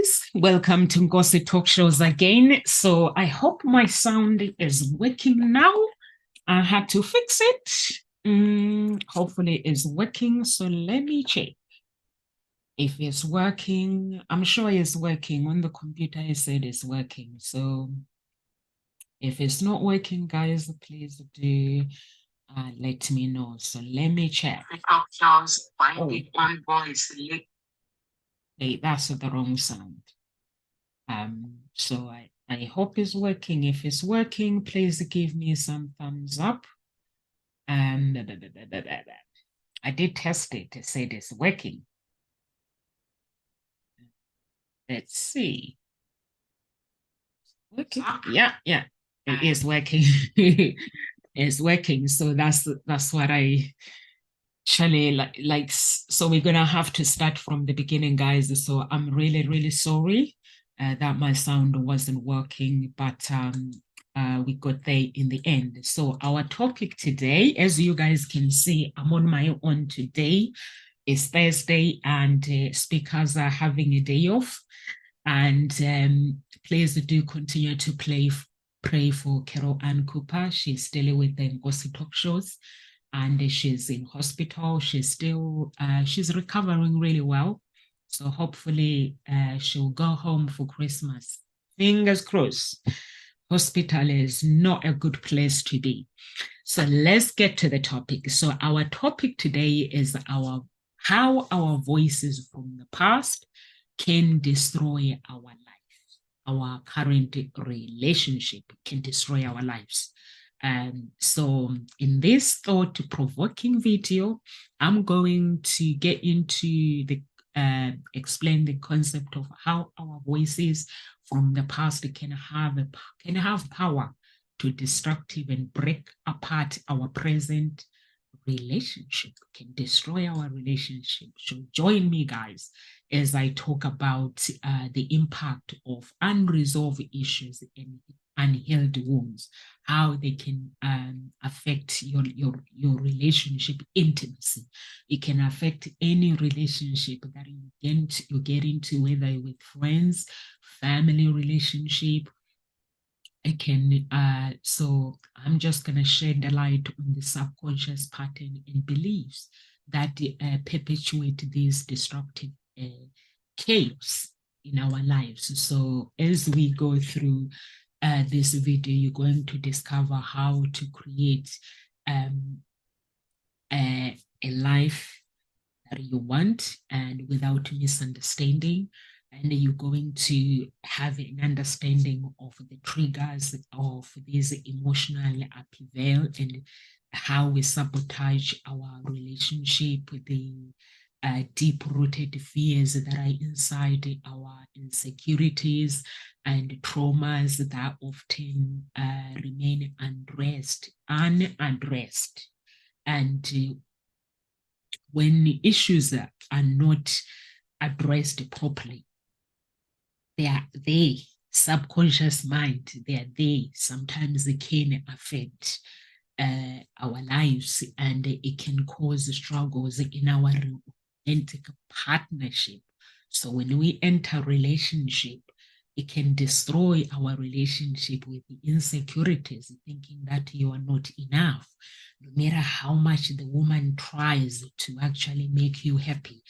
guys, welcome to Ngozi Talk Shows again. So I hope my sound is working now. I had to fix it. Hopefully it's working. So let me check if it's working. I'm sure it's working. On the computer it said it's working. So if it's not working, guys, please do let me know. So let me check. Oh. Hey, that's the wrong sound. So I hope it's working. If it's working, please give me some thumbs up. I did test it. It said it's working. Let's see. Okay. Yeah, it is working. It's working. So that's what I actually like. So we're gonna have to start from the beginning, guys. So I'm really sorry that my sound wasn't working, but we got there in the end. So our topic today, as you guys can see, I'm on my own today. It's Thursday and speakers are having a day off. And please do continue to pray for Carol Ann Cooper. She's still with the Ngozi Talk Shows and she's in hospital. She's still, she's recovering really well. So hopefully she'll go home for Christmas. Fingers crossed. Hospital is not a good place to be. So let's get to the topic. So our topic today is how our voices from the past can destroy our life. Our current relationship can destroy our lives. So in this thought-provoking video, I'm going to get into the explain the concept of how our voices from the past can have power to destructive and break apart our present relationship, can destroy our relationship. So join me, guys, as I talk about the impact of unresolved issues and unhealed wounds, how they can affect your relationship intimacy. It can affect any relationship that you get into, whether with friends, family relationship. It can, so I'm just going to shed the light on the subconscious pattern and beliefs that perpetuate these destructive chaos in our lives. So as we go through this video, you're going to discover how to create a life that you want and without misunderstanding. And you're going to have an understanding of the triggers of this emotional upheaval and how we sabotage our relationship, the deep-rooted fears that are inside our insecurities and traumas that often remain unaddressed. And when issues are not addressed properly, they subconscious mind, sometimes they can affect our lives, and it can cause struggles in our romantic partnership. So when we enter relationship, it can destroy our relationship with the insecurities, thinking that you are not enough. No matter how much the woman tries to actually make you happy,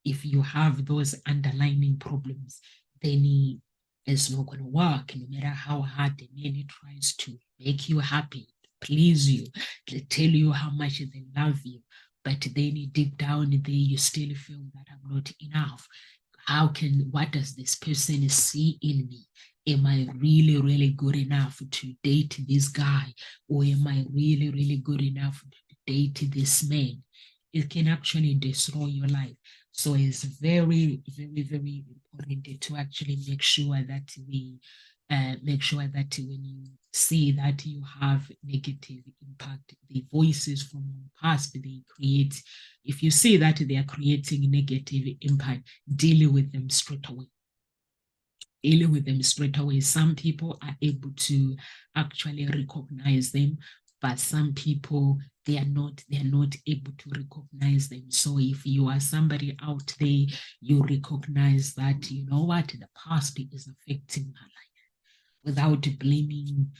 if you have those underlying problems, then it's not going to work. No matter how hard the man tries to make you happy, please you, to tell you how much they love you, but then deep down there you still feel that I'm not enough. What does this person see in me? Am I really good enough to date this guy? Or am I really good enough to date this man? It can actually destroy your life. So it's very important to actually make sure that when you see that you have negative impact, the voices from the past, if you see that they are creating negative impact, deal with them straight away. Some people are able to actually recognize them, but some people, they are not able to recognize them. So if you are somebody out there, you recognize that, you know what, the past is affecting my life, without blaming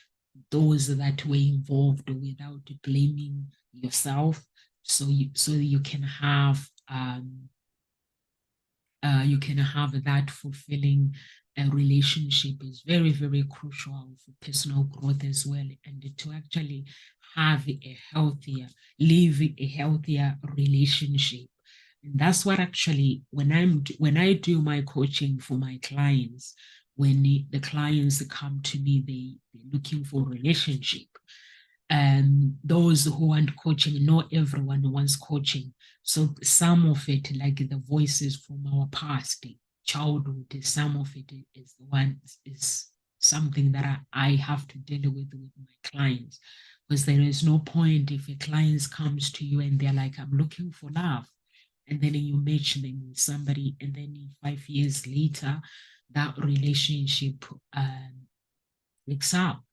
those that were involved, without blaming yourself. So you can have that fulfilling relationship is very, very crucial for personal growth as well, and to actually have a healthier, live a healthier relationship. And that's what actually, when I do my coaching for my clients, when the clients come to me, they're looking for relationship. Those who want coaching, not everyone wants coaching. So some of it, like the voices from our past, childhood, some of it is something that I have to deal with my clients. Because there is no point if a client comes to you and they're like, I'm looking for love. And then you match them with somebody, and then 5 years later, that relationship breaks up.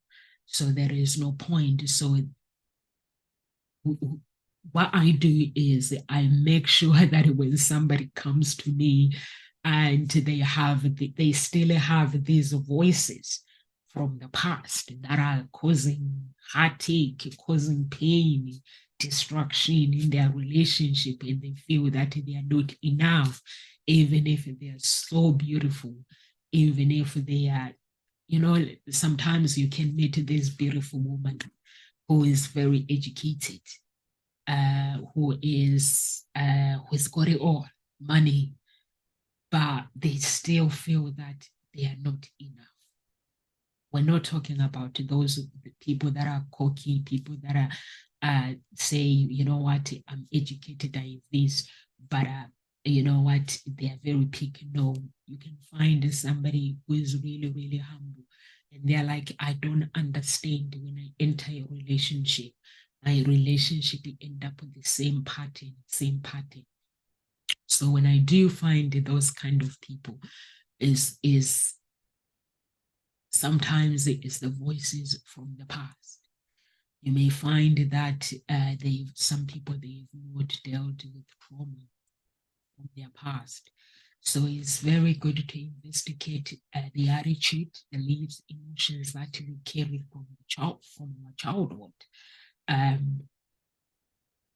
So there is no point. So what I do is I make sure that when somebody comes to me and they still have these voices from the past that are causing heartache, causing pain, destruction in their relationship, and they feel that they are not enough, even if they are so beautiful, even if they are, sometimes you can meet this beautiful woman who is very educated, who's got it all, money, but they still feel that they are not enough. We're not talking about those people that are cocky, people that are say, you know what, I'm educated, I have this, but you know what, they are very picky. No, you can find somebody who is really, really humble, and they're like, I don't understand when I enter a relationship. My relationship end up with the same pattern. So when I do find those kind of people, is sometimes it is the voices from the past. You may find that some people, they've not dealt with trauma from their past. So it's very good to investigate the attitude, the beliefs, emotions that we carry from our childhood. Um,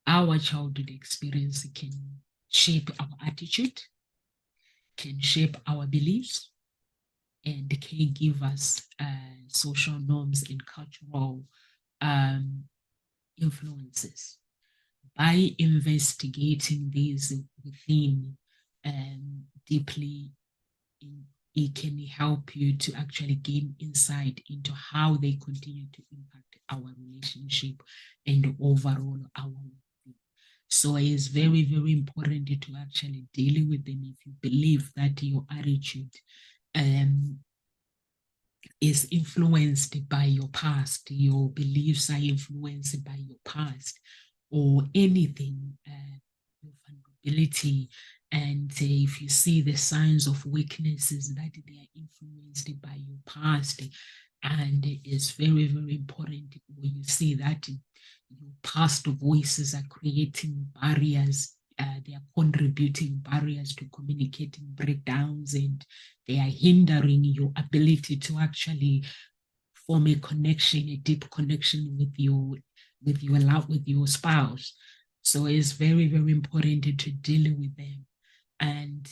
our childhood experience can shape our attitude, can shape our beliefs, and can give us social norms and cultural um, influences. By investigating these within deeply, it can help you to actually gain insight into how they continue to impact our relationship and overall our well-being. So it is very, very important to actually deal with them if you believe that your attitude um, is influenced by your past, your beliefs are influenced by your past, or anything, your vulnerability. And if you see the signs of weaknesses that they are influenced by your past, and it's very, very important when you see that your past voices are creating barriers, they are contributing barriers to communicating breakdowns, and they are hindering your ability to actually form a connection, a deep connection with your spouse. So it's very, very important to deal with them and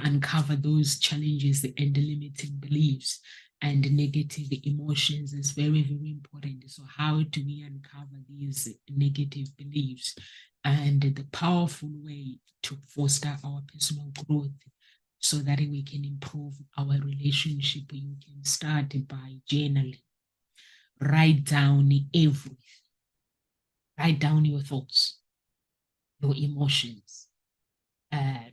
uncover those challenges and limiting beliefs and negative emotions is very, very important. So how do we uncover these negative beliefs? And the powerful way to foster our personal growth so that we can improve our relationship, you can start by journaling. Write down everything. Write down your thoughts, your emotions,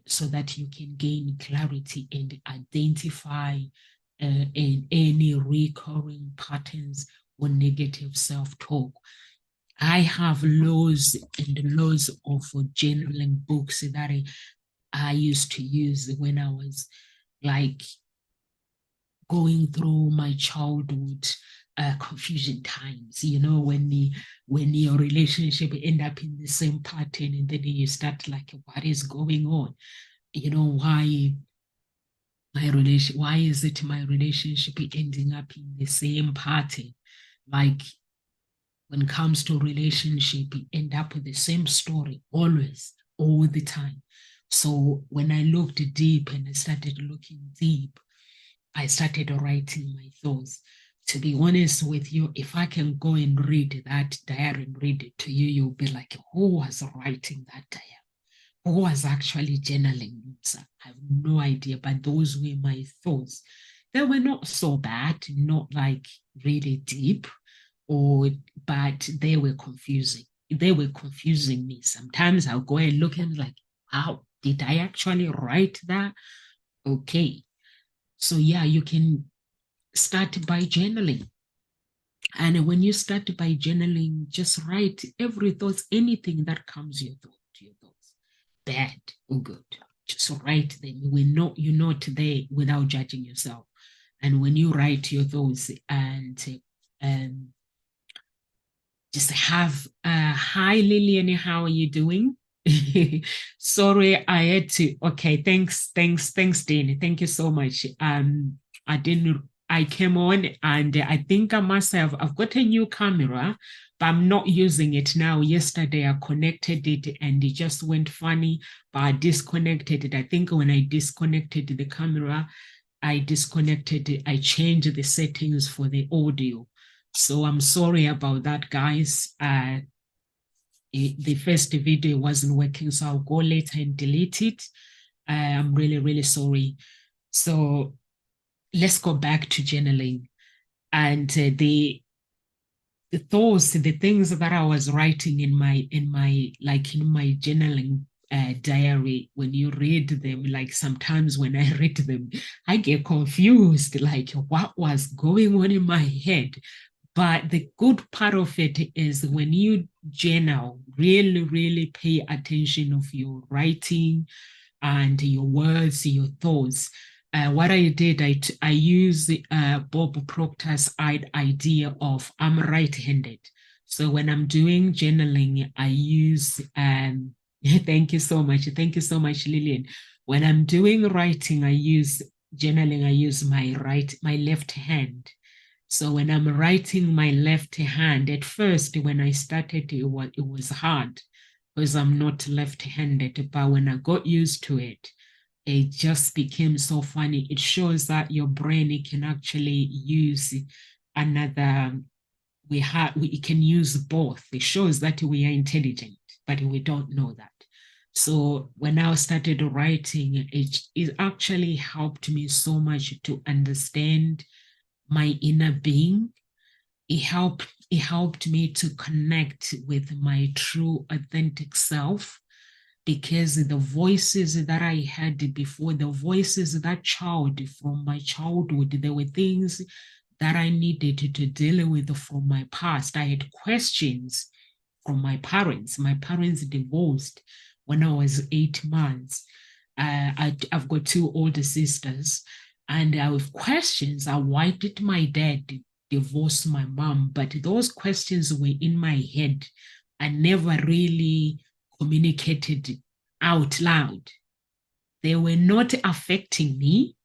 so that you can gain clarity and identify any recurring patterns or negative self-talk. I have loads and loads of journaling books that I used to use when I was like going through my childhood confusion times, when your relationship end up in the same pattern, and then you start like, what is going on? Why is it my relationship ending up in the same pattern? Like, when it comes to relationship, you end up with the same story always, all the time. So when I looked deep and I started looking deep, I started writing my thoughts. To be honest with you, if I can go and read that diary and read it to you, you'll be like, who was writing that diary? Who was actually journaling? I have no idea, but those were my thoughts. They were not so bad, not like really deep, or but they were confusing. They were confusing me. Sometimes I'll go and look and like, wow, did I actually write that? Okay. So yeah, you can start by journaling. And when you start by journaling, just write every thought, anything that comes to your thoughts, bad or good. Just write them. You're not there without judging yourself. And when you write your thoughts and um, just have hi Lillian, how are you doing? Sorry, I had to. Okay, thanks, Dean. Thank you so much. I didn't. I came on and I think I've got a new camera, but I'm not using it now. Yesterday I connected it and it just went funny, but I disconnected it. I think when I disconnected the camera, I disconnected it. I changed the settings for the audio. So I'm sorry about that, guys. The first video wasn't working, so I'll go later and delete it. I'm really, really sorry. So let's go back to journaling. And the thoughts, the things that I was writing in my journaling diary, when you read them, like sometimes when I read them, I get confused, like what was going on in my head. But the good part of it is when you journal, really, really pay attention of your writing and your words, your thoughts. What I did, I used Bob Proctor's idea of I'm right-handed. So when I'm doing journaling, I use, thank you so much. Thank you so much, Lillian. When I'm doing writing, I use journaling, I use my left hand. So when I'm writing my left hand, at first, when I started, it was hard because I'm not left-handed. But when I got used to it, it just became so funny. It shows that your brain can actually use another. We can use both. It shows that we are intelligent, but we don't know that. So when I started writing, it actually helped me so much to understand my inner being. It helped me to connect with my true authentic self, because the voices that I had before, the voices that child from my childhood, there were things that I needed to deal with from my past. I had questions from my parents. My parents divorced when I was 8 months. I've got two older sisters, and I have questions. Why did my dad divorce my mom? But those questions were in my head. I never really communicated out loud. They were not affecting me,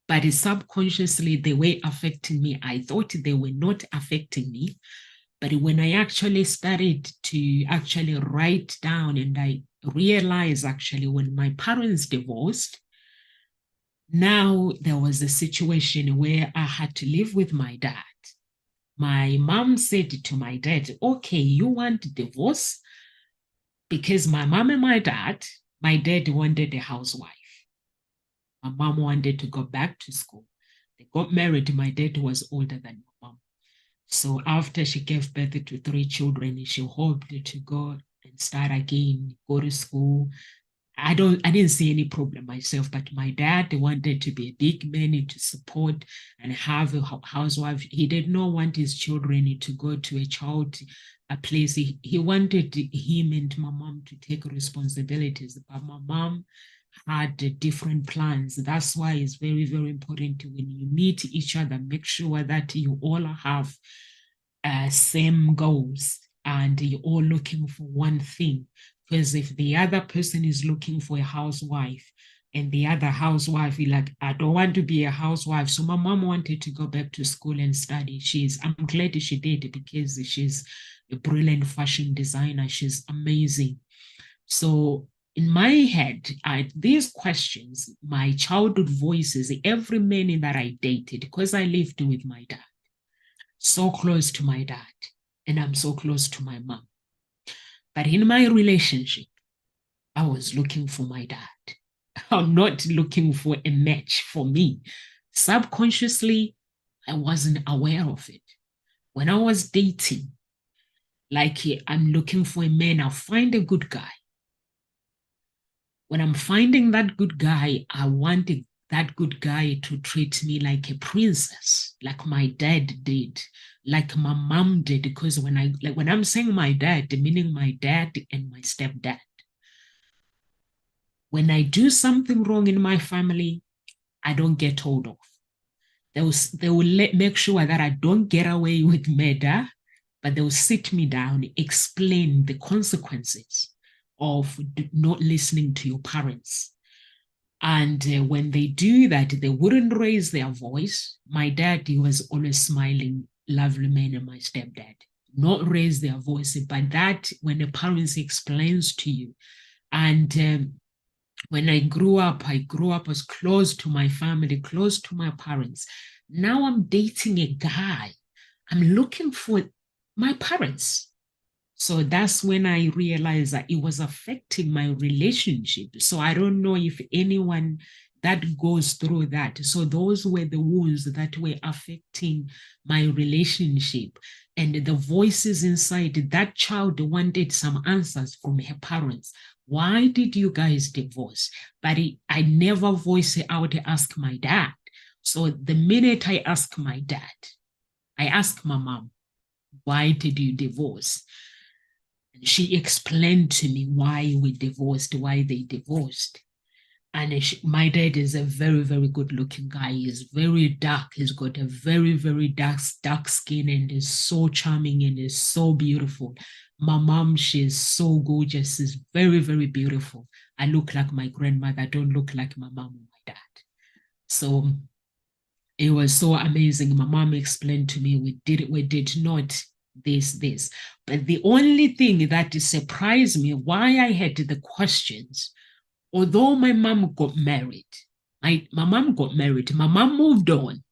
but subconsciously they were affecting me. I thought they were not affecting me. But when I actually started to actually write down, and I realized actually when my parents divorced, now there was a situation where I had to live with my dad. My mom said to my dad, okay, you want divorce? Because my mom and my dad wanted a housewife. My mom wanted to go back to school. They got married. My dad was older than my mom. So after she gave birth to 3 children, she hoped to go and start again, go to school. I didn't see any problem myself, but my dad wanted to be a big man to support and have a housewife. He did not want his children to go to a place. He wanted him and my mom to take responsibilities. But my mom had different plans. That's why it's very, very important when you meet each other, make sure that you all have same goals and you're all looking for one thing. Because if the other person is looking for a housewife and the other housewife is like, I don't want to be a housewife. So my mom wanted to go back to school and study. I'm glad she did because she's a brilliant fashion designer. She's amazing. So in my head, these questions, my childhood voices, every man that I dated, because I lived with my dad, so close to my dad, and I'm so close to my mom. But in my relationship, I was looking for my dad. I'm not looking for a match for me. Subconsciously, I wasn't aware of it. When I was dating, like I'm looking for a man, I'll find a good guy. When I'm finding that good guy, I wanted that good guy to treat me like a princess, like my dad did, like my mom did. Because when I'm saying my dad, meaning my dad and my stepdad. When I do something wrong in my family, I don't get told off. They will make sure that I don't get away with murder, but they will sit me down, explain the consequences of not listening to your parents. And when they do that, they wouldn't raise their voice. My dad, he was always smiling, lovely man, and my stepdad, not raise their voice. But that, when the parents explains to you, and when I grew up as close to my family, close to my parents. Now I'm dating a guy. I'm looking for my parents. So that's when I realized that it was affecting my relationship. So I don't know if anyone that goes through that. So those were the wounds that were affecting my relationship. And the voices inside that child wanted some answers from her parents. Why did you guys divorce? But I never voiced it out to ask my dad. So the minute I ask my dad, I ask my mom, why did you divorce? She explained to me why we divorced, why they divorced. And my dad is a very, very good looking guy. He's very dark. He's got a very, very dark skin and is so charming and is so beautiful. My mom, she's so gorgeous. She's very, very beautiful. I look like my grandmother. I don't look like my mom or my dad. So it was so amazing. My mom explained to me, we did not this. But the only thing that surprised me, why I had the questions, although my mom got married, my mom got married, my mom moved on.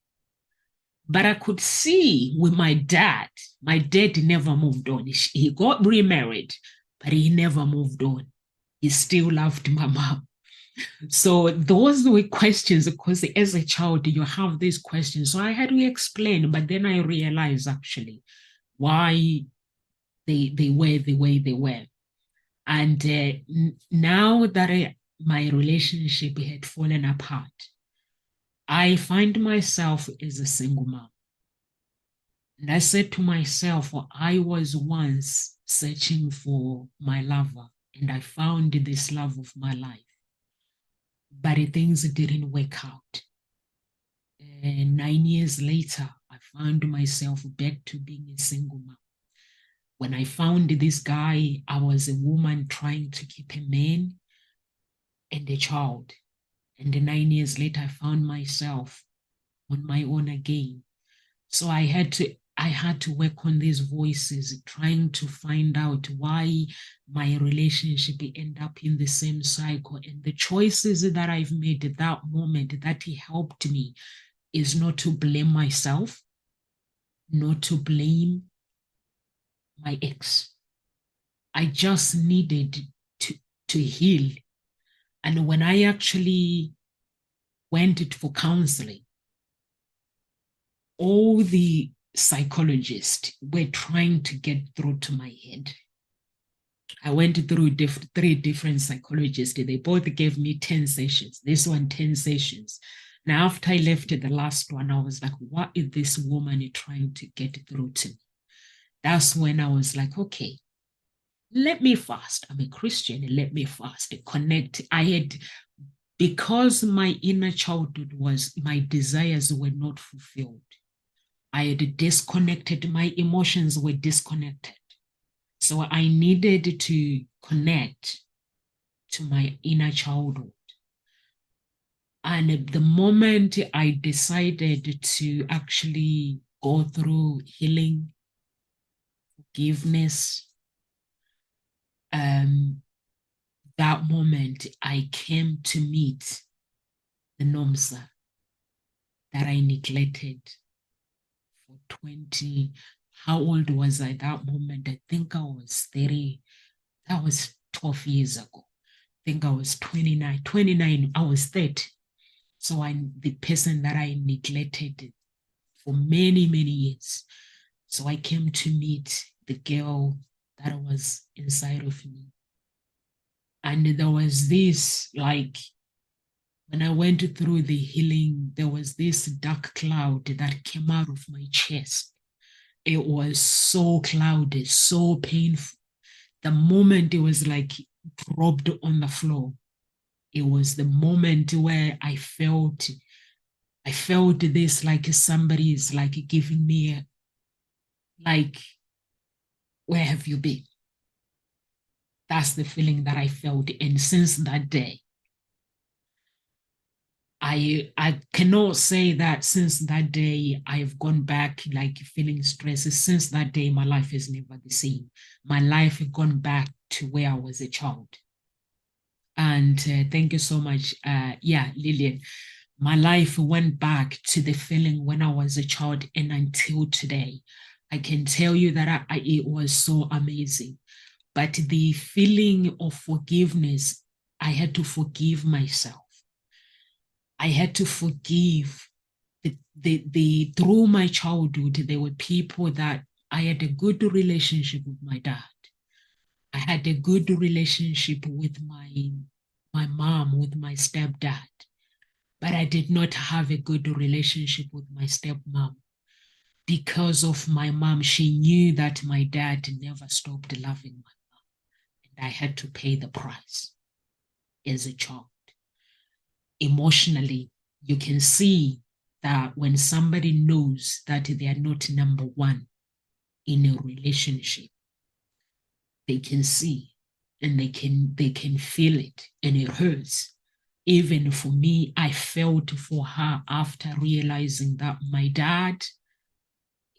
But I could see with my dad never moved on. He got remarried, but he never moved on. He still loved my mom. So those were questions, because as a child, you have these questions. So I had to explain, but then I realized actually why they were the way they were. And now that my relationship had fallen apart, I find myself as a single mom. And I said to myself, well, I was once searching for my lover, and I found this love of my life. But things didn't work out. And 9 years later, I found myself back to being a single mom. When I found this guy, I was a woman trying to keep a man and a child. And 9 years later, I found myself on my own again. So I had to work on these voices, trying to find out why my relationship end up in the same cycle. And the choices that I've made at that moment that helped me is not to blame myself, not to blame my ex. I just needed to heal. And when I actually went for counseling, all the psychologists were trying to get through to my head. I went through three different psychologists. They both gave me 10 sessions. This one, 10 sessions. Now, after I left the last one, I was like, what is this woman trying to get through to me? That's when I was like, okay, let me fast. I'm a Christian, let me fast, connect. Because my inner childhood my desires were not fulfilled. I had disconnected, my emotions were disconnected. So I needed to connect to my inner childhood. And the moment I decided to actually go through healing, forgiveness, that moment I came to meet the Nomsa that I neglected for 20. How old was I that moment? I think I was 30. That was 12 years ago. I think I was 29. 29, I was 30. So the person that I neglected for many, many years. So I came to meet the girl that was inside of me. And there was this, like, when I went through the healing, there was this dark cloud that came out of my chest. It was so cloudy, so painful. The moment it was like dropped on the floor, it was the moment where I felt this, like somebody is like giving me like, where have you been? That's the feeling that I felt. And since that day, I cannot say that since that day I've gone back like feeling stressed. Since that day, my life is never the same. My life has gone back to where I was a child. And thank you so much. Yeah, Lillian, my life went back to the feeling when I was a child and until today. I can tell you that it was so amazing. But the feeling of forgiveness, I had to forgive myself. I had to forgive through my childhood. There were people that I had a good relationship with my dad. I had a good relationship with my mom, with my stepdad, but I did not have a good relationship with my stepmom because of my mom. She knew that my dad never stopped loving my mom, and I had to pay the price as a child. Emotionally, you can see that when somebody knows that they are not number one in a relationship, they can see and they can feel it, and it hurts. Even for me, I felt for her after realizing that my dad,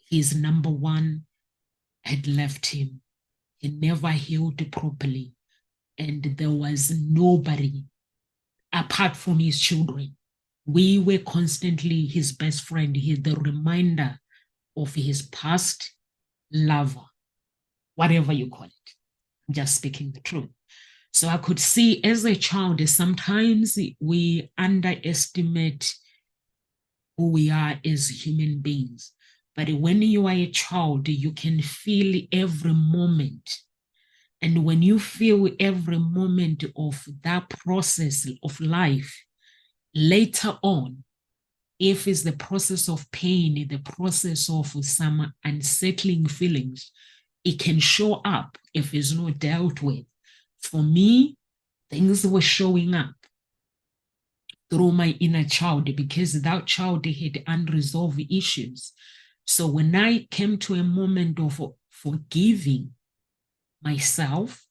his number one, had left him. He never healed properly, and there was nobody apart from his children. We were constantly his best friend, the reminder of his past lover, whatever you call it. I'm just speaking the truth. So I could see as a child, sometimes we underestimate who we are as human beings. But when you are a child, you can feel every moment. And when you feel every moment of that process of life, later on, if it's the process of pain, the process of some unsettling feelings, it can show up if it's not dealt with. For me, things were showing up through my inner child because that child had unresolved issues. So when I came to a moment of forgiving myself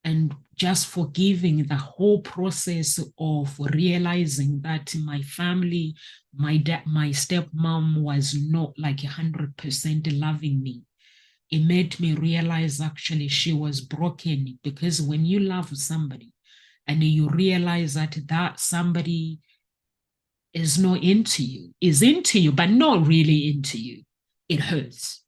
and just forgiving the whole process of realizing that my family, my stepmom was not like 100% loving me, it made me realize actually she was broken. Because when you love somebody and you realize that somebody is not into you, is into you, but not really into you, it hurts.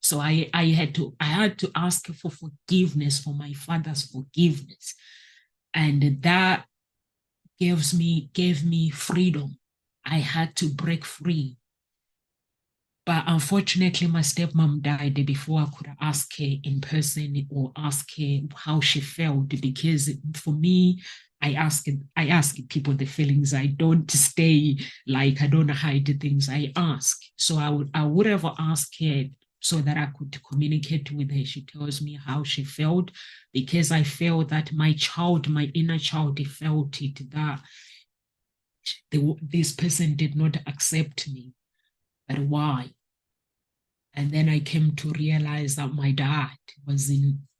So I had to ask for forgiveness, for my father's forgiveness. And that gave me freedom. I had to break free. But unfortunately, my stepmom died before I could ask her in person or ask her how she felt. Because for me, I ask people the feelings. I don't stay like I don't hide the things. I ask. So I would have asked her so that I could communicate with her. She tells me how she felt, because I felt that my child, my inner child, felt it, that this person did not accept me. But why? And then I came to realize that my dad was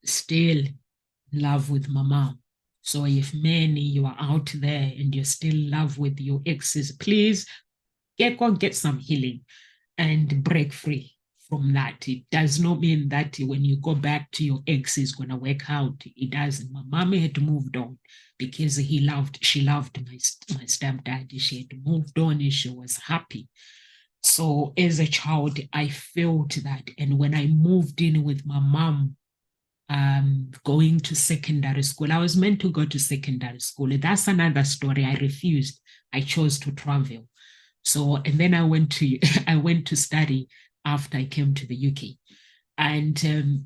still in love with my mom. So if many you are out there and you're still in love with your exes, please go get some healing and break free from that. It does not mean that when you go back to your ex is going to work out. It doesn't. My mom had moved on because she loved my stepdad. She had moved on and she was happy. So as a child, I felt that. And when I moved in with my mom, going to secondary school, I was meant to go to secondary school. That's another story. I refused. I chose to travel. So, and then I went to I went to study after I came to the UK. And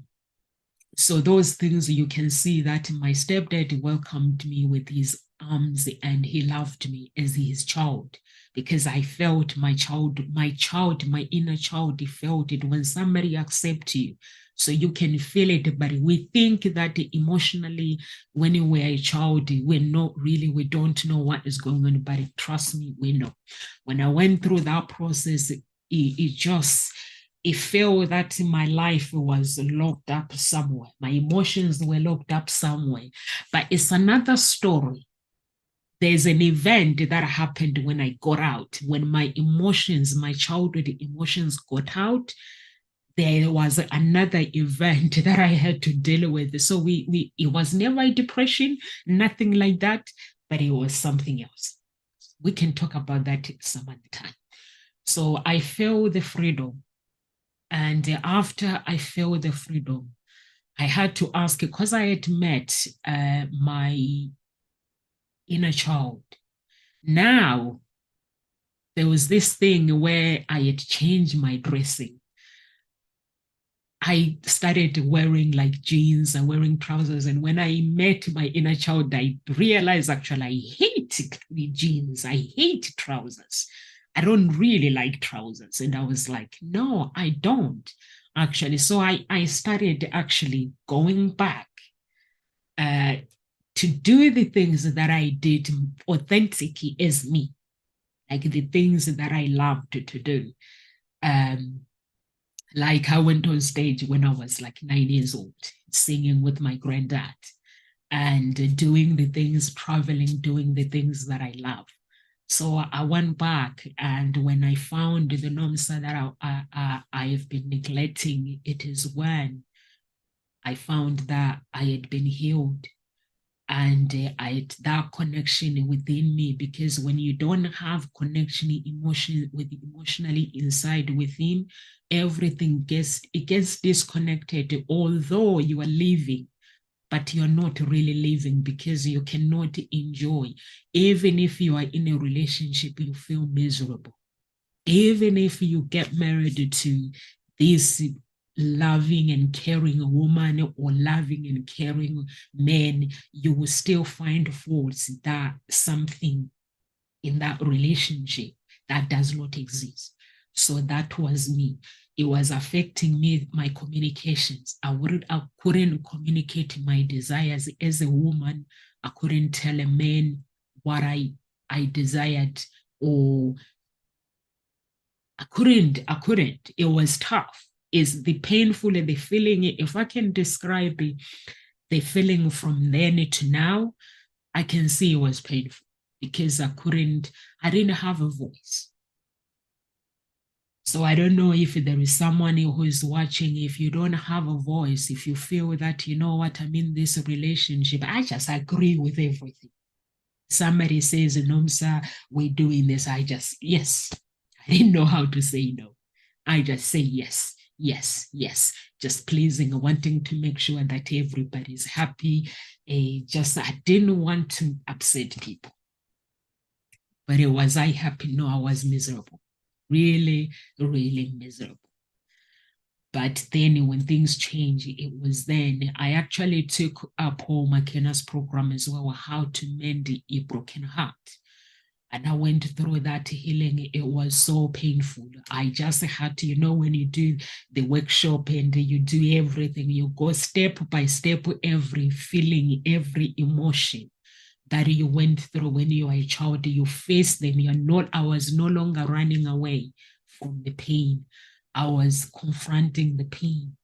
so those things, you can see that my stepdad welcomed me with his arms and he loved me as his child, because I felt my inner child, felt it when somebody accepts you. So you can feel it, but we think that emotionally, when we're a child, we don't know what is going on, but trust me, we know. When I went through that process, it felt that my life was locked up somewhere. My emotions were locked up somewhere. But it's another story. There's an event that happened when I got out. When my childhood emotions got out, there was another event that I had to deal with. So it was never a depression, nothing like that, but it was something else. We can talk about that some other time. So I felt the freedom. And after I felt the freedom, I had to ask, because I had met my inner child. Now, there was this thing where I had changed my dressing. I started wearing like jeans and wearing trousers. And when I met my inner child, I realized actually I hate jeans. I hate trousers. I don't really like trousers. And I was like, no, I don't actually. So I started actually going back to do the things that I did authentically as me, like the things that I loved to do. Like I went on stage when I was like 9 years old, singing with my granddad and doing the things, traveling, doing the things that I love. So I went back, and when I found the norms that I have been neglecting, it is when I found that I had been healed, and I had that connection within me. Because when you don't have connection emotionally inside within, everything gets disconnected. Although you are living, but you're not really living, because you cannot enjoy. Even if you are in a relationship, you feel miserable. Even if you get married to this loving and caring woman or loving and caring man, you will still find faults, that something in that relationship that does not exist. So that was me. It was affecting me, my communications. I couldn't communicate my desires as a woman. I couldn't tell a man what I desired, or I couldn't. It was tough. Is the painful and the feeling, if I can describe it, the feeling from then to now, I can see it was painful, because I didn't have a voice. So I don't know if there is someone who is watching. If you don't have a voice, if you feel that, you know what, I'm in this relationship, I just agree with everything. Somebody says, Nomsa, we're doing this. Yes. I didn't know how to say no. I just say yes, yes, yes. Just pleasing, wanting to make sure that everybody's happy. I didn't want to upset people. But was I happy? No, I was miserable. Really, really miserable. But then when things changed, it was then I actually took Paul McKenna's program as well, How to Mend a Broken Heart. And I went through that healing. It was so painful. I just had to, when you do the workshop and you do everything, you go step by step, every feeling, every emotion that you went through when you were a child, you face them. I was no longer running away from the pain. I was confronting the pain,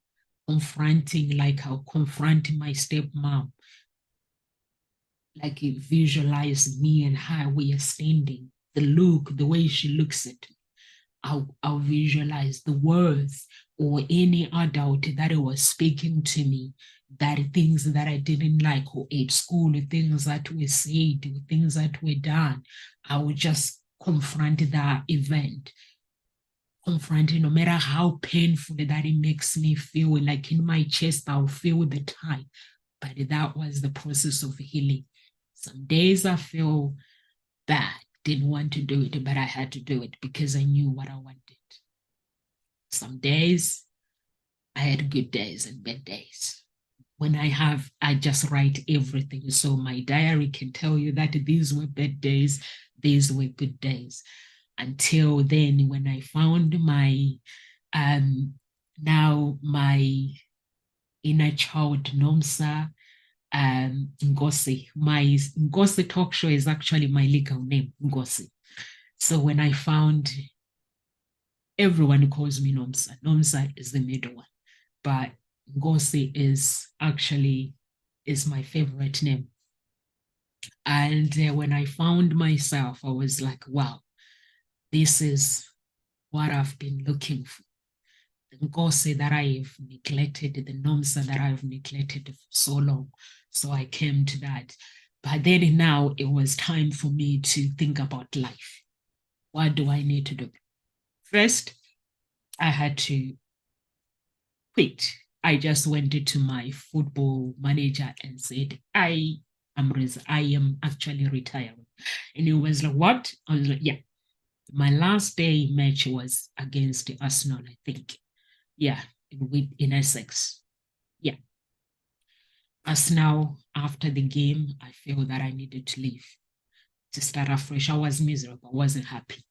like I'll confront my stepmom, like you visualize me and her, we are standing, the look, the way she looks at me. I'll visualize the words or any adult that was speaking to me, that things that I didn't like or at school, things that were said, things that were done. I would just confront that event, confront it, no matter how painful that it makes me feel, like in my chest, I'll feel the time. But that was the process of healing. Some days I feel bad, didn't want to do it, but I had to do it because I knew what I wanted. Some days I had good days and bad days. When I just write everything. So my diary can tell you that these were bad days, these were good days. Until then, when I found my now my inner child, Nomsa, Ngosi. My Ngosi talk show is actually my legal name, Ngosi. So when I found, everyone calls me Nomsa. Nomsa is the middle one, but Ngosi is my favorite name. And when I found myself, I was like, wow, this is what I've been looking for. The Ngosi that I've neglected, the Nomsa that I've neglected for so long. So I came to that. But then now it was time for me to think about life. What do I need to do? First, I had to quit. I just went to my football manager and said, I am actually retiring. And he was like, what? I was like, yeah. My last day match was against Arsenal, I think. Yeah, in Essex. Yeah. As now, after the game, I feel that I needed to leave, to start afresh. I was miserable. I wasn't happy.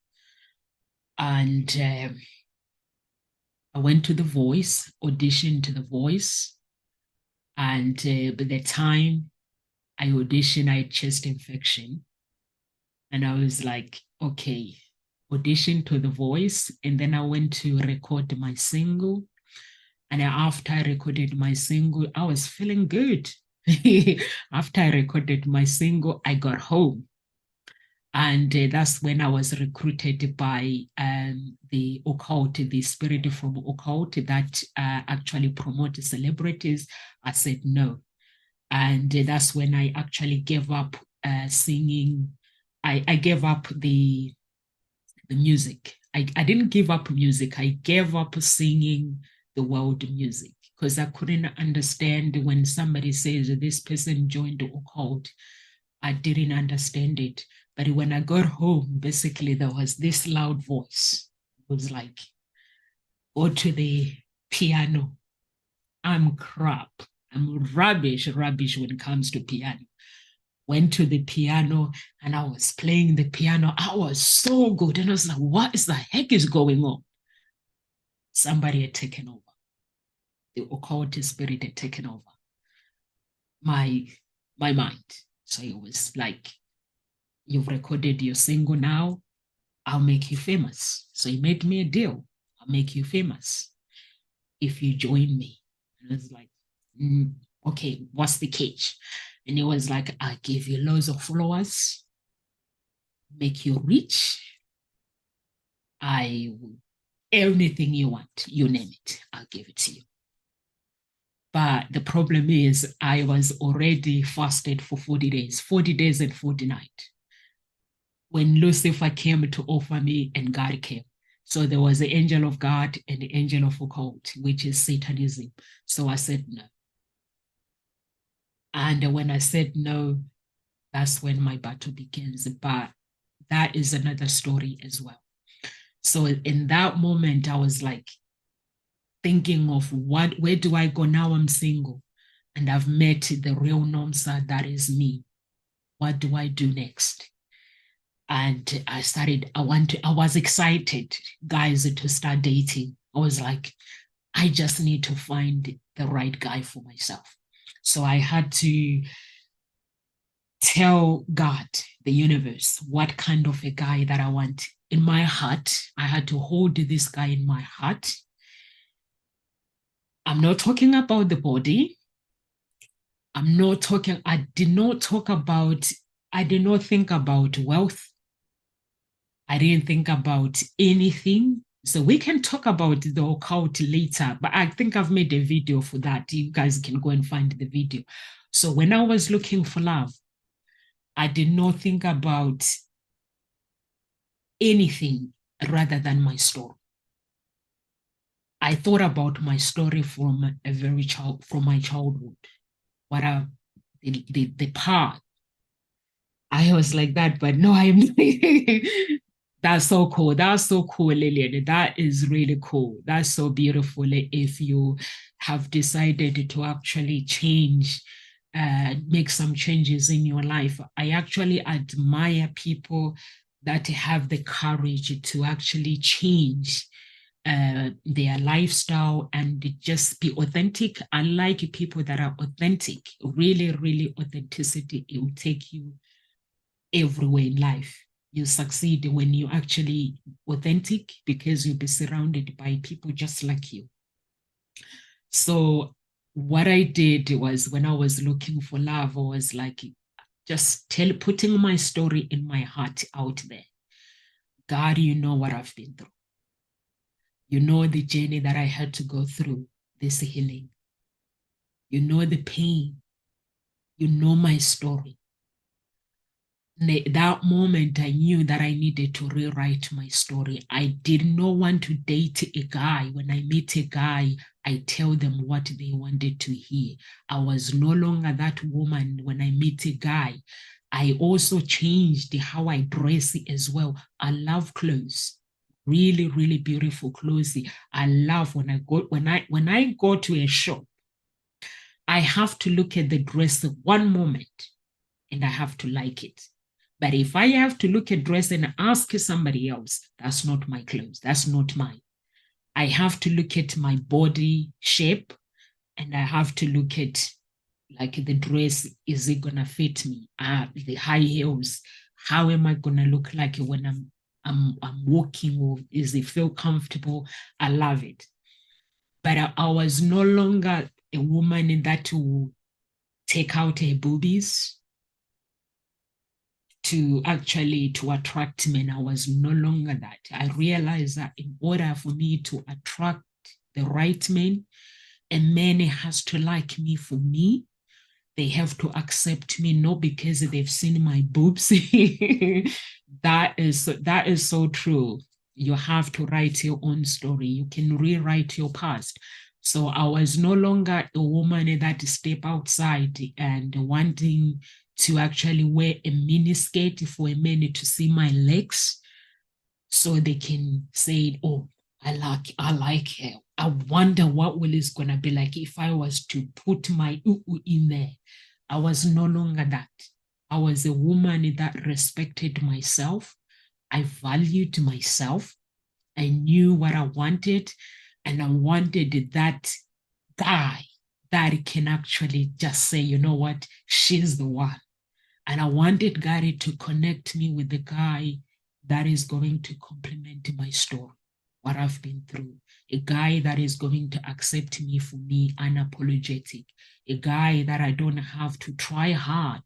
And I went to The Voice, auditioned to The Voice. And by the time I auditioned, I had chest infection. And I was like, okay, audition to The Voice. And then I went to record my single. And after I recorded my single, I was feeling good. After I recorded my single, I got home. And that's when I was recruited by the occult, the spirit from occult that actually promotes celebrities. I said no. And that's when I actually gave up singing. I gave up the music. I didn't give up music. I gave up singing the world music because I couldn't understand when somebody says this person joined the occult. I didn't understand it. But when I got home, basically there was this loud voice. It was like, go to the piano. I'm crap. I'm rubbish when it comes to piano. Went to the piano and I was playing the piano. I was so good. And I was like, what is the heck is going on? Somebody had taken over. The occult spirit had taken over my mind. So it was like, you've recorded your single now, I'll make you famous. So he made me a deal. I'll make you famous if you join me. And I was like, okay, what's the catch? And he was like, I'll give you loads of followers, make you rich. I will, anything you want, you name it, I'll give it to you. But the problem is I was already fasted for 40 days and 40 nights. When Lucifer came to offer me and God came. So there was the angel of God and the angel of occult, which is Satanism. So I said no. And when I said no, that's when my battle begins. But that is another story as well. So in that moment, I was like thinking of where do I go now? I'm single and I've met the real Nomsa that is me. What do I do next? And I was excited, guys, to start dating. I was like, I just need to find the right guy for myself. So I had to tell God, the universe, what kind of a guy that I want in my heart. I had to hold this guy in my heart. I'm not talking about the body. I did not think about wealth. I didn't think about anything. So we can talk about the occult later, but I think I've made a video for that. You guys can go and find the video. So when I was looking for love, I did not think about anything rather than my story. I thought about my story from my childhood. What are the path. I was like that, but no, I'm that's so cool. That's so cool, Lillian. That is really cool. That's so beautiful if you have decided to actually change, make some changes in your life. I actually admire people that have the courage to actually change their lifestyle and just be authentic. I like people that are authentic, really, really authenticity. It will take you everywhere in life. You succeed when you actually authentic because you'll be surrounded by people just like you. So what I did was when I was looking for love, I was like putting my story in my heart out there. God, you know what I've been through. You know the journey that I had to go through, this healing. You know the pain. You know my story. That moment, I knew that I needed to rewrite my story. I did not want to date a guy. When I meet a guy, I tell them what they wanted to hear. I was no longer that woman when I meet a guy. I also changed how I dress as well. I love clothes. Really, really beautiful clothes. I love when I go to a shop, I have to look at the dress one moment and I have to like it. But if I have to look at dress and ask somebody else, that's not my clothes. That's not mine. I have to look at my body shape and I have to look at like the dress, is it gonna fit me? The high heels, how am I gonna look like when I'm walking, or is it feel comfortable? I love it. But I was no longer a woman that will take out her boobies to attract men. I was no longer that. I realized that in order for me to attract the right men, a man has to like me for me. They have to accept me, not because they've seen my boobs. That is so true. You have to write your own story. You can rewrite your past. So I was no longer a woman that step outside and wanting to actually wear a mini skirt for a man to see my legs so they can say, oh, I like her. I wonder what will it's gonna be like if I was to put my in there. I was no longer that. I was a woman that respected myself. I valued myself. I knew what I wanted, and I wanted that guy that can actually just say, you know what, she's the one. And I wanted God to connect me with the guy that is going to complement my story, what I've been through. A guy that is going to accept me for me, unapologetic. A guy that I don't have to try hard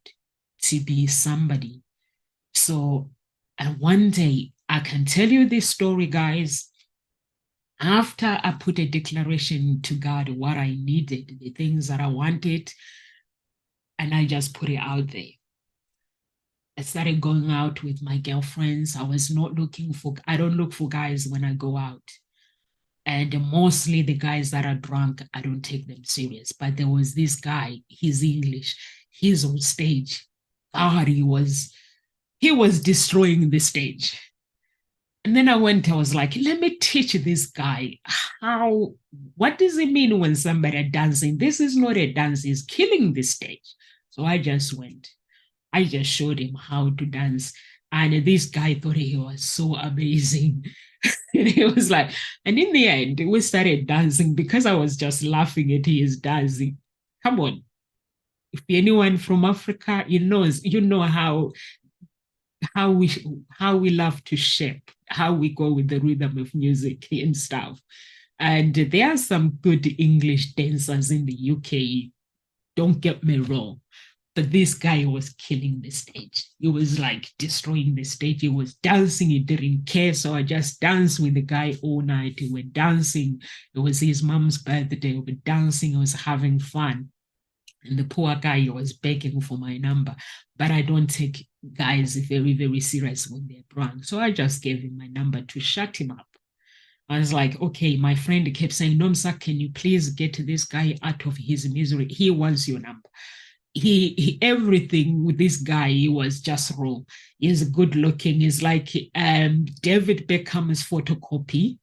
to be somebody. So, and one day, I can tell you this story, guys. After I put a declaration to God, what I needed, the things that I wanted, and I just put it out there. I started going out with my girlfriends. I was not I don't look for guys when I go out. And mostly the guys that are drunk, I don't take them serious. But there was this guy, he's English, he's on stage. God, he was destroying the stage. And then I was like, let me teach this guy what does it mean when somebody dancing? This is not a dance, he's killing the stage. So I just went. I just showed him how to dance. And this guy thought he was so amazing. And he was like, and in the end, we started dancing because I was just laughing at his dancing. Come on. If anyone from Africa, you know how we how we love to shape, how we go with the rhythm of music and stuff. And there are some good English dancers in the UK. Don't get me wrong. But this guy was killing the stage. He was like destroying the stage. He was dancing. He didn't care. So I just danced with the guy all night. We were dancing. It was his mom's birthday. We were dancing. I was having fun. And the poor guy was begging for my number. But I don't take guys very, very serious when they're drunk. So I just gave him my number to shut him up. I was like, okay, my friend kept saying, Nomsa, can you please get this guy out of his misery? He wants your number. He everything with this guy, he was just wrong. He's good looking. He's like David Beckham's photocopy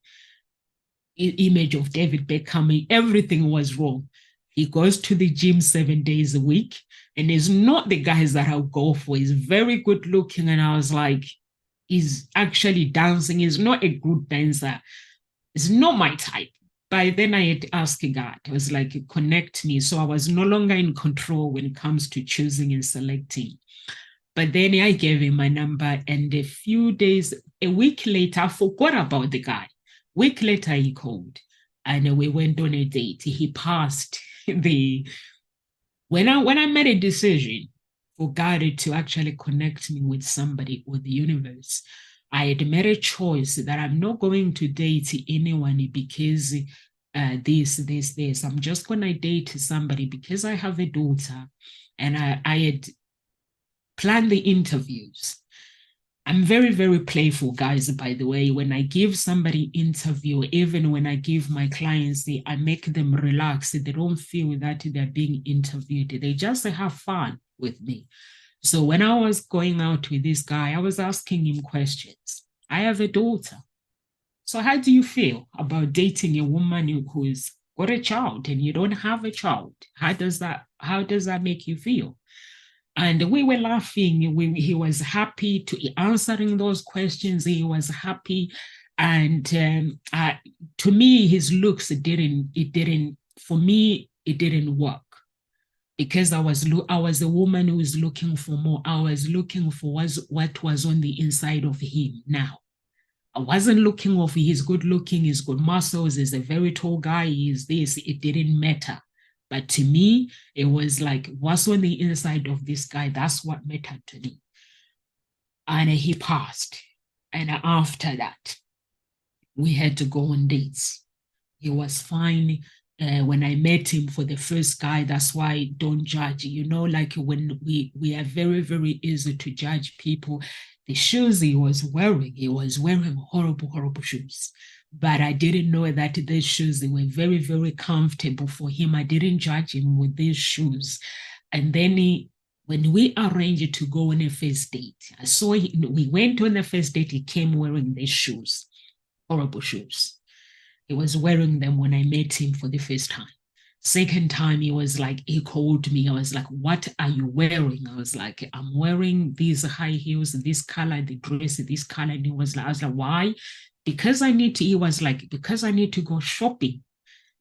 image of David Beckham. Everything was wrong. He goes to the gym 7 days a week, and he's not the guys that I'll go for. He's very good looking, and I was like, he's actually dancing. He's not a good dancer. It's not my type. But then I had asked God, I was like, connect me. So I was no longer in control when it comes to choosing and selecting. But then I gave him my number, and a week later, I forgot about the guy. Week later, he called, and we went on a date. He passed the when I made a decision for God to actually connect me with somebody or the universe. I had made a choice that I'm not going to date anyone because this. I'm just going to date somebody because I have a daughter, and I had planned the interviews. I'm very, very playful, guys, by the way. When I give somebody interview, even when I give my clients, I make them relax. They don't feel that they're being interviewed. They just have fun with me. So when I was going out with this guy, I was asking him questions. I have a daughter. So how do you feel about dating a woman who's got a child and you don't have a child? How does that make you feel? And we were laughing. He was happy to answering those questions. He was happy. And to me, his looks, for me, it didn't work because I was a woman who was looking for more. I was looking for what was on the inside of him now. I wasn't looking for his good looking, his good muscles, he's a very tall guy, he's this. It didn't matter. But to me, it was like, what's on the inside of this guy? That's what mattered to me. And he passed. And after that, we had to go on dates. He was fine. When I met him for the first guy, that's why I don't judge. Like when we are very, very easy to judge people. The shoes he was wearing horrible, horrible shoes. But I didn't know that these shoes, they were very, very comfortable for him. I didn't judge him with these shoes. And then when we arranged to go on a first date, we went on the first date, he came wearing these shoes, horrible shoes. He was wearing them when I met him for the first time. Second time, he called me. I was like, what are you wearing? I was like, I'm wearing these high heels, this color, the dress, this color. And I was like, why? He was like, because I need to go shopping.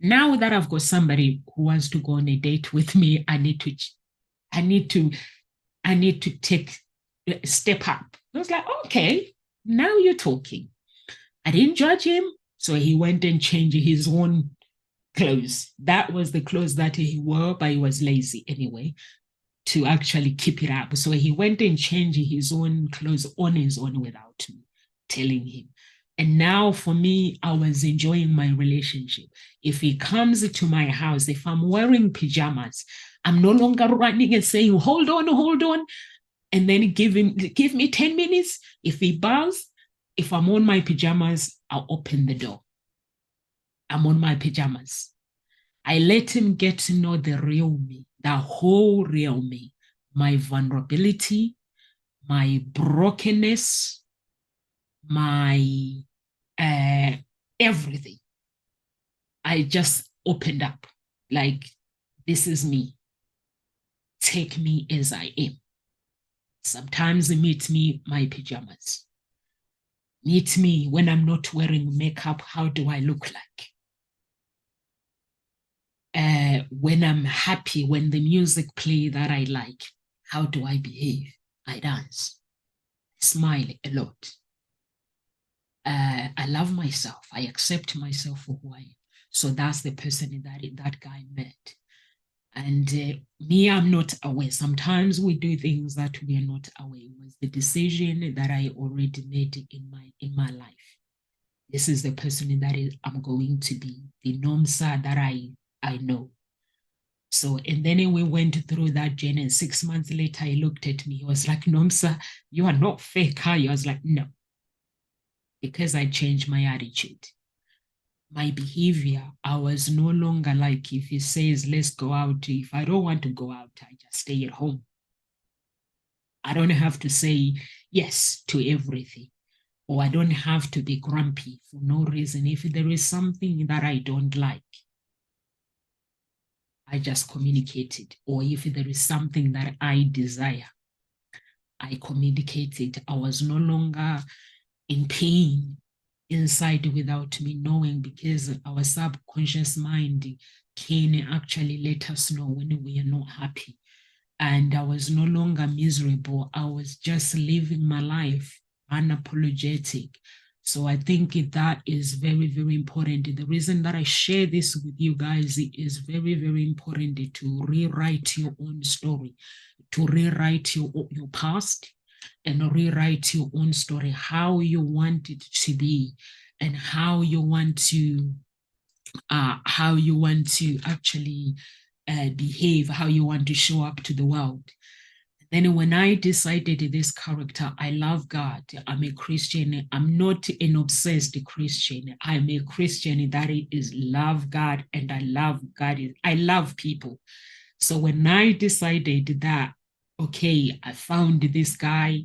Now that I've got somebody who wants to go on a date with me, I need to take a step up. I was like, okay, now you're talking. I didn't judge him. So he went and changed his own clothes. That was the clothes that he wore, but he was lazy anyway to actually keep it up. So he went and changed his own clothes on his own without me telling him. And now for me, I was enjoying my relationship. If he comes to my house, if I'm wearing pajamas, I'm no longer running and saying, hold on, and then give me 10 minutes. If he bows, if I'm on my pajamas, I'll open the door. I'm on my pajamas. I let him get to know the real me, the whole real me, my vulnerability, my brokenness, my everything. I just opened up like, this is me. Take me as I am. Sometimes meet me my pajamas. Meet me when I'm not wearing makeup. How do I look like? When I'm happy, when the music play that I like, how do I behave? I dance, smile a lot. I love myself. I accept myself for who I am. So that's the person that guy met. And me, I'm not aware. Sometimes we do things that we are not aware. It was the decision that I already made in my life. This is the person I'm going to be, the Nomsa that I know. So, and then we went through that journey. And 6 months later, he looked at me. He was like, Nomsa, you are not fake, are you? I was like, no, because I changed my attitude. My behavior, I was no longer like, if he says, let's go out, if I don't want to go out, I just stay at home. I don't have to say yes to everything, or I don't have to be grumpy for no reason. If there is something that I don't like, I just communicate it. Or if there is something that I desire, I communicate it. I was no longer in pain inside without me knowing, because our subconscious mind can actually let us know when we are not happy. And I was no longer miserable. I was just living my life unapologetic. So I think that is very, very important. The reason that I share this with you guys is very, very important to rewrite your own story, to rewrite your past, and rewrite your own story, how you want it to be, and how you want to actually behave, how you want to show up to the world. Then when I decided this character, I love God. I'm a Christian. I'm not an obsessed Christian. I'm a Christian that is love God, and I love God. I love people. So when I decided that, okay, I found this guy,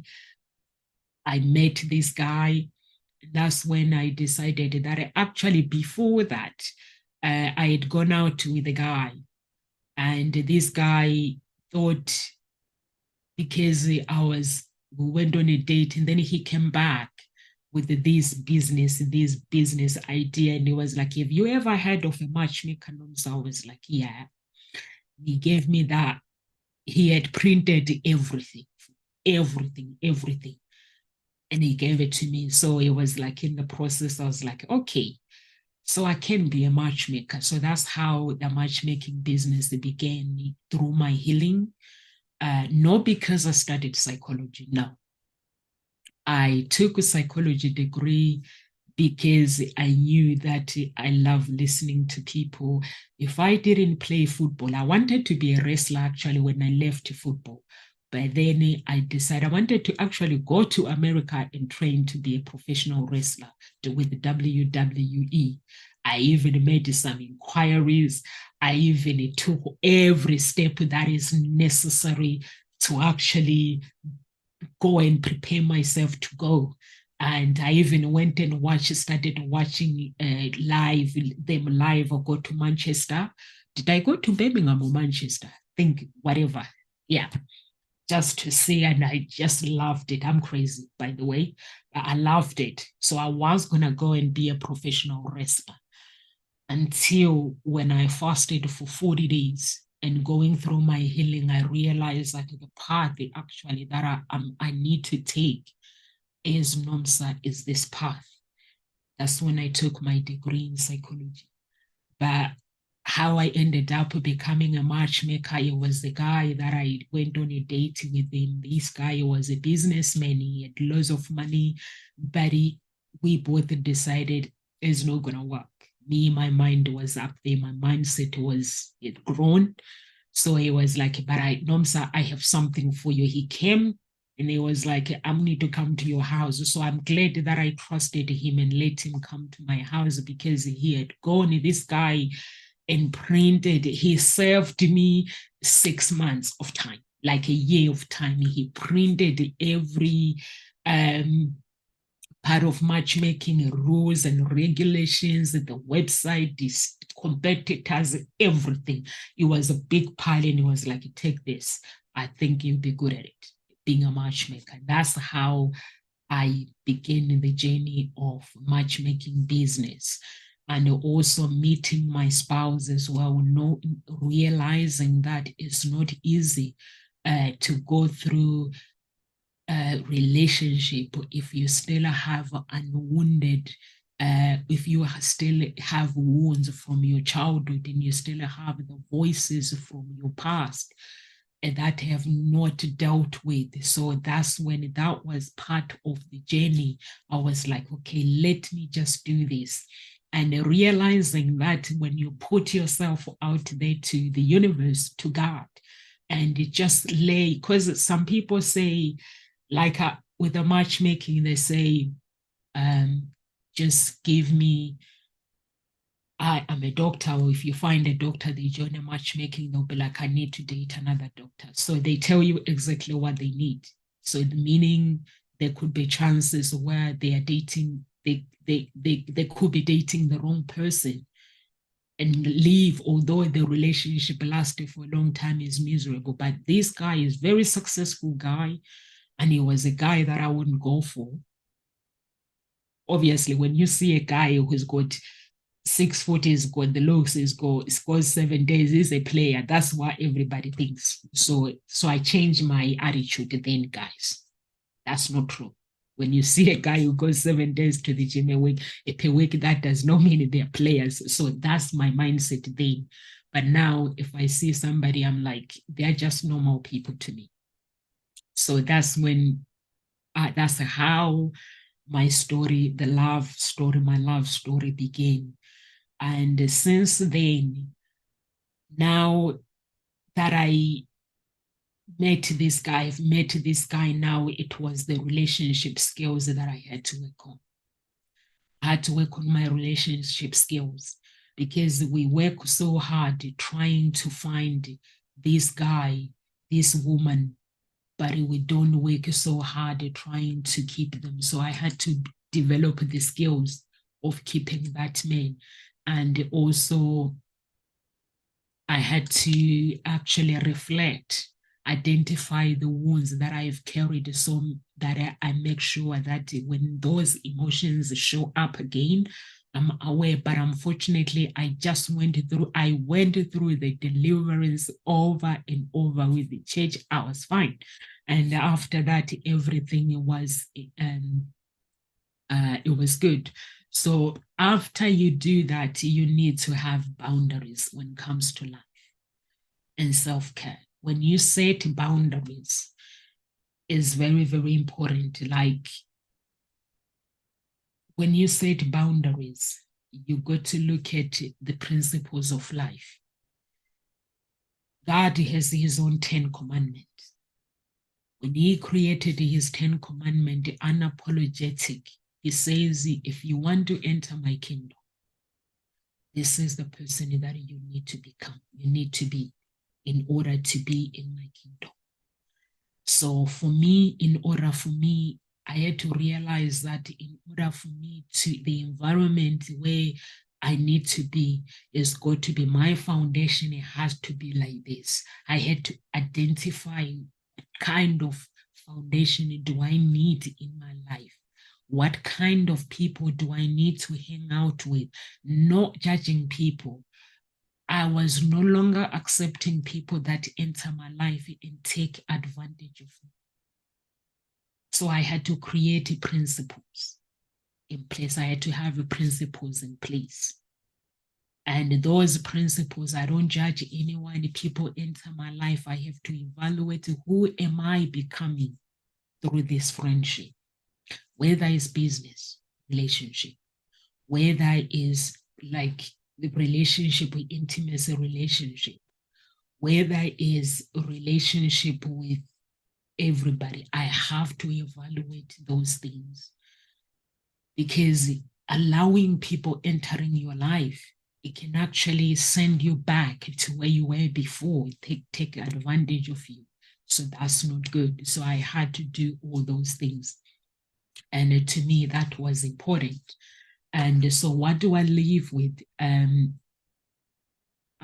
I met this guy, that's when I decided that actually before that, I had gone out with a guy, and this guy thought, because we went on a date, and then he came back with this business idea, and he was like, have you ever heard of a matchmaker? So I was like, yeah. He gave me that. He had printed everything, and he gave it to me. So it was like in the process, I was like, okay, so I can be a matchmaker. So that's how the matchmaking business began, through my healing. Not because I studied psychology, no. I took a psychology degree because I knew that I love listening to people. If I didn't play football, I wanted to be a wrestler actually when I left football. But then I decided I wanted to actually go to America and train to be a professional wrestler with WWE. I even made some inquiries. I even took every step that is necessary to actually go and prepare myself to go. And I even went and started watching them live, or go to Manchester. Did I go to Birmingham or Manchester? I think whatever. Yeah, just to see. And I just loved it. I'm crazy, by the way. I loved it. So I was going to go and be a professional wrestler, until when I fasted for 40 days and going through my healing, I realized that the path actually that I need to take is NOMSA, is this path. That's when I took my degree in psychology. But how I ended up becoming a matchmaker, it was the guy that I went on a date with him. This guy was a businessman. He had loads of money, but we both decided it's not going to work. Me, my mind was up there. My mindset was it grown. So he was like, but Nomsa, I have something for you. He came and he was like, I need to come to your house. So I'm glad that I trusted him and let him come to my house, because he had gone, this guy, and printed, he served me 6 months of time, like a year of time. He printed every part of matchmaking, rules and regulations, the website, these competitors, everything. It was a big pile, and it was like, take this. I think you'll be good at it. being a matchmaker. That's how I began the journey of matchmaking business, and also meeting my spouse as well, realizing that it's not easy to go through a relationship if you still have unwounded, if you still have wounds from your childhood and you still have the voices from your past that have not dealt with. So that's when that was part of the journey. I was like, okay, let me just do this. And realizing that when you put yourself out there to the universe, to God, and it just lay, because some people say, like with the matchmaking, they say, just give me, I am a doctor, or if you find a doctor, they join a matchmaking, they'll be like, I need to date another doctor. So they tell you exactly what they need. So the meaning there could be chances where they are dating, they could be dating the wrong person and leave, although the relationship lasted for a long time, is miserable. But this guy is very successful guy, and he was a guy that I wouldn't go for. Obviously, when you see a guy who's got 6 foot, he's got the looks, he's got scores 7 days, he's a player. That's what everybody thinks. So I changed my attitude then, guys. That's not true. When you see a guy who goes 7 days to the gym per week, that does not mean they're players. So that's my mindset then. But now, if I see somebody, I'm like, they're just normal people to me. So that's when, that's how my story, my love story began. And since then, now that I I've met this guy, now it was the relationship skills that I had to work on. I had to work on my relationship skills because we work so hard trying to find this guy, this woman, but we don't work so hard trying to keep them. So I had to develop the skills of keeping that man. And also, I had to actually reflect, identify the wounds that I've carried, so that I make sure that when those emotions show up again, I'm aware. But unfortunately, I went through the deliverance over and over with the church. I was fine. And after that, everything was, it was good. So after you do that, you need to have boundaries when it comes to life and self-care. When you set boundaries, is very, very important. Like when you set boundaries, you got to look at the principles of life. God has his own 10 commandments. When he created his 10 commandments, unapologetic, he says, if you want to enter my kingdom, this is the person that you need to become. You need to be in order to be in my kingdom. So for me, I had to realize that in order for me to, the environment where I need to be is going to be my foundation. It has to be like this. I had to identify what kind of foundation do I need in my life? What kind of people do I need to hang out with? Not judging people. I was no longer accepting people that enter my life and take advantage of me. So I had to create principles in place. I had to have principles in place. And those principles, I don't judge anyone. People enter my life. I have to evaluate, who am I becoming through this friendship? Whether it's business, relationship, whether it's like the relationship with intimacy relationship, whether it's a relationship with everybody, I have to evaluate those things, because allowing people entering your life, it can actually send you back to where you were before, take advantage of you. So that's not good. So I had to do all those things. And to me, that was important. And so what do I leave with? I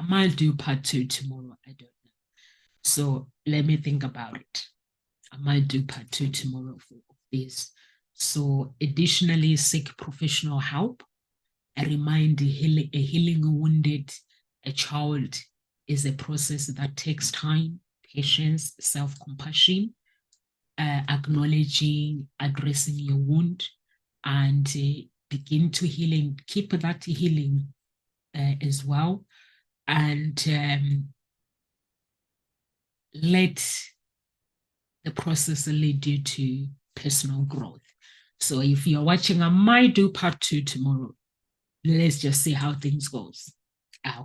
might do part 2 tomorrow. I don't know. So let me think about it. I might do part 2 tomorrow for this. So additionally, seek professional help. I remind a healing wounded a child is a process that takes time, patience, self-compassion, acknowledging, addressing your wound, and begin to healing. Keep that healing as well, and let the process lead you to personal growth. So if you're watching, I might do part 2 tomorrow. Let's just see how things goes.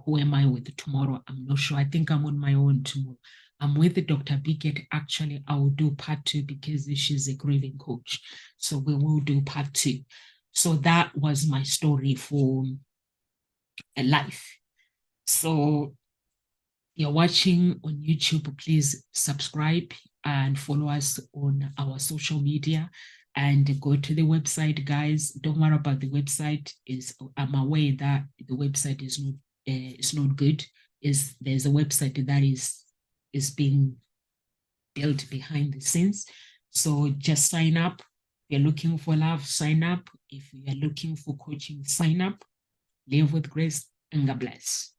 Who am I with tomorrow? I'm not sure. I think I'm on my own tomorrow. I'm with Dr. Biggett. Actually, I will do part 2 because she's a grieving coach. So we will do part 2. So that was my story for a life. So you're watching on YouTube, please subscribe and follow us on our social media and go to the website, guys. Don't worry about the website. I'm aware that the website is not good. There's a website that is being built behind the scenes. So just sign up. If you're looking for love, sign up. If you're looking for coaching, sign up. Live with grace and God bless.